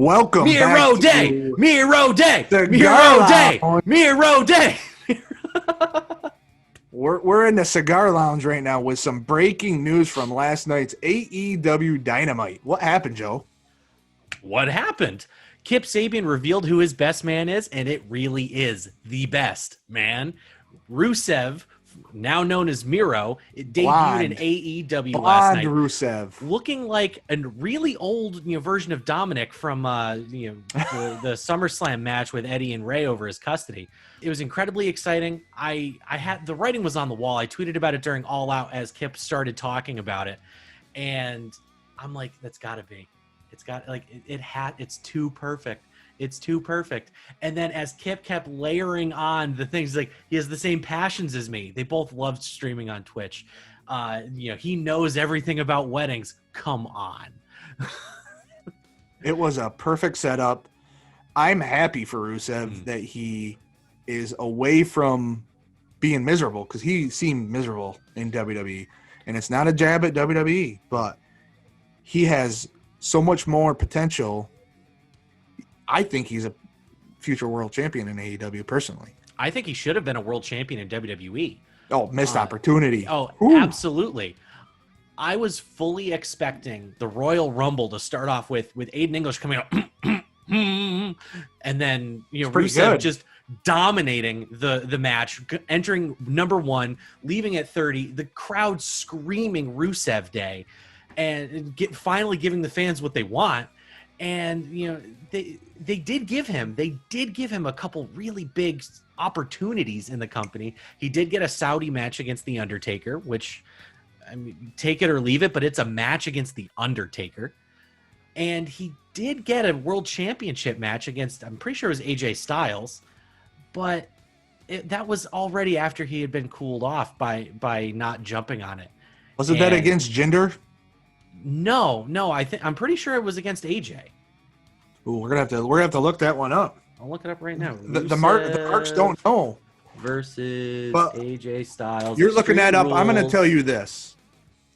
Welcome Miro back Day, to Miro Day, Cigar Miro Day, Lounge. Miro Day. We're in the Cigar Lounge right now with some breaking news from last night's AEW Dynamite. What happened, Joe? What happened? Kip Sabian revealed who his best man is, and it really is the best man. Rusev, now known as Miro, it debuted in AEW last night. Rusev. Looking like a really old version of Dominic from the SummerSlam match with Eddie and Ray over his custody. It was incredibly exciting. I had the writing was on the wall. I tweeted about it during All Out as Kip started talking about it, and I'm like, that's got to be. It's got it's too perfect. It's too perfect. And then as Kip kept layering on the things, like he has the same passions as me. They both loved streaming on Twitch. He knows everything about weddings. Come on. It was a perfect setup. I'm happy for Rusev that he is away from being miserable, because he seemed miserable in WWE. And it's not a jab at WWE, but he has so much more potential. I think he's a future world champion in AEW personally. I think he should have been a world champion in WWE. Oh, missed opportunity. Oh, Ooh. Absolutely. I was fully expecting the Royal Rumble to start off with Aiden English coming out and then Rusev just dominating the match, entering number 1, leaving at 30, the crowd screaming Rusev Day, and finally giving the fans what they want. And they did give him a couple really big opportunities in the company. He did get a Saudi match against The Undertaker, which, I mean, take it or leave it, but it's a match against The Undertaker. And he did get a world championship match against, I'm pretty sure it was AJ Styles, but that was already after he had been cooled off by not jumping on it. Wasn't that against Jinder? No, I'm pretty sure it was against AJ. Ooh, we're gonna have to look that one up. I'll look it up right now. The marks don't know. Versus AJ Styles. You're looking that up. Rules. I'm gonna tell you this.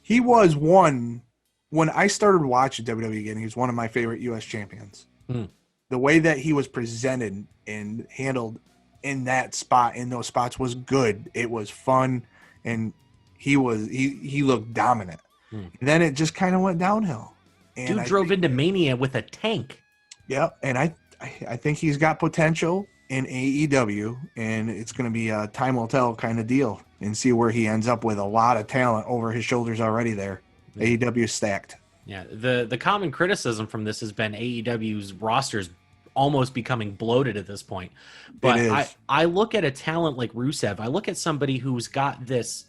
He was one when I started watching WWE again. He was one of my favorite U.S. champions. The way that he was presented and handled in those spots was good. It was fun, and he looked dominant. And then it just kind of went downhill. And Dude drove into Mania with a tank. Yeah, and I think he's got potential in AEW, and it's going to be a time will tell kind of deal, and see where he ends up with a lot of talent over his shoulders already there. AEW stacked. Yeah, the common criticism from this has been AEW's rosters almost becoming bloated at this point. But I look at a talent like Rusev. I look at somebody who's got this,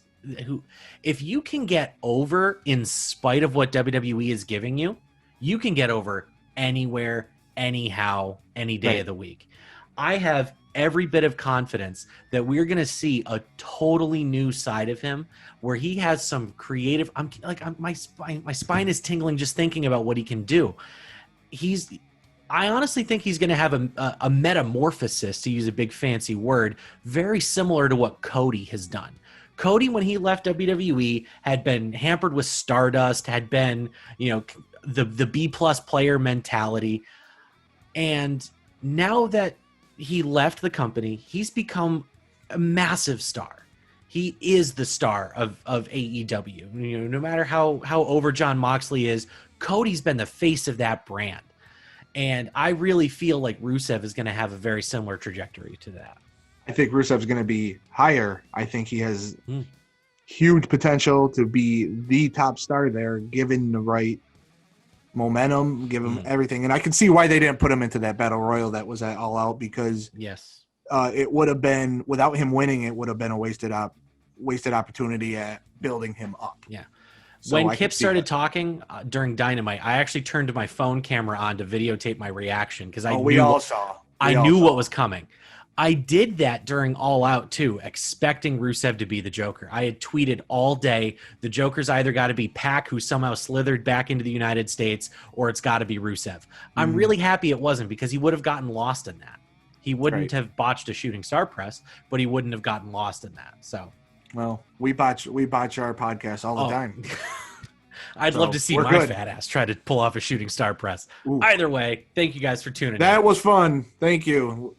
if you can get over in spite of what WWE is giving you, you can get over anywhere, anyhow, any day of the week. I have every bit of confidence that we're going to see a totally new side of him where he has some creative, my spine is tingling just thinking about what he can do. I honestly think he's going to have a metamorphosis, to use a big fancy word, very similar to what Cody has done. Cody, when he left WWE, had been hampered with stardust, had been, the B-plus player mentality. And now that he left the company, he's become a massive star. He is the star of AEW. No matter how over Jon Moxley is, Cody's been the face of that brand. And I really feel like Rusev is going to have a very similar trajectory to that. I think Rusev's going to be higher. I think he has huge potential to be the top star there, given the right momentum, give him everything. And I can see why they didn't put him into that battle royal that was at All Out, because it would have been, without him winning, it would have been a wasted opportunity at building him up. Yeah. So when Kip started talking during Dynamite, I actually turned my phone camera on to videotape my reaction, because I knew what was coming. I did that during All Out too, expecting Rusev to be the Joker. I had tweeted all day, the Joker's either got to be Pac, who somehow slithered back into the United States, or it's got to be Rusev. I'm really happy it wasn't, because he would have gotten lost in that. He wouldn't have botched a shooting star press, but he wouldn't have gotten lost in that. So, well, we botch our podcast all the time. I'd love to see my fat ass try to pull off a shooting star press. Ooh. Either way, thank you guys for tuning in. That was fun. Thank you.